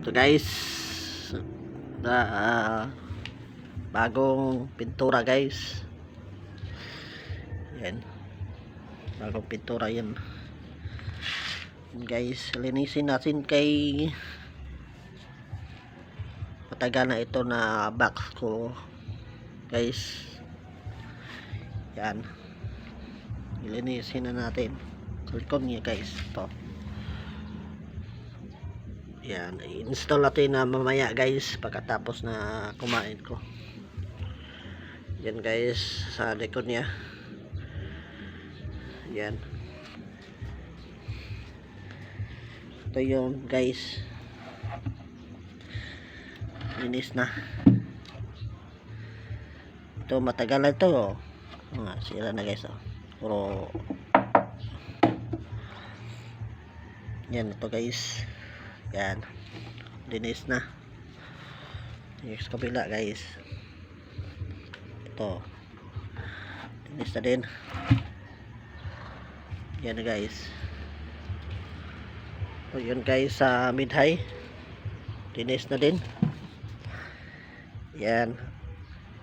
So guys, na bagong pintura guys. Yan. Bagong pintura yan. Guys, linisin natin kay matagal na ito na box ko. Guys. Yan. Linisin na natin. Silicone niya guys. Ito. Yan, i-install natin na mamaya guys pagkatapos na kumain ko. Yan guys, sa likod niya. Yan. Ito yung guys. Linis na. Ito matagal na ito oh. Sira na guys oh. Puro yan ito guys. Yan. Linis na. Yung sa kabila guys. Ito. Linis na din. Yan guys. So yun guys sa mid-high. Linis na din. Yan.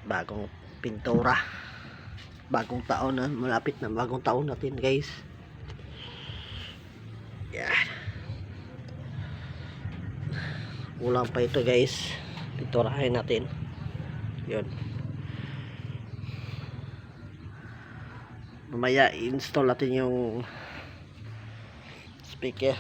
Bagong pintura. Bagong taon na. Malapit na bagong taon natin guys. Yan. Ulang pa ito guys. Pinturahin natin. Yun. Mamaya i-install natin yung speaker.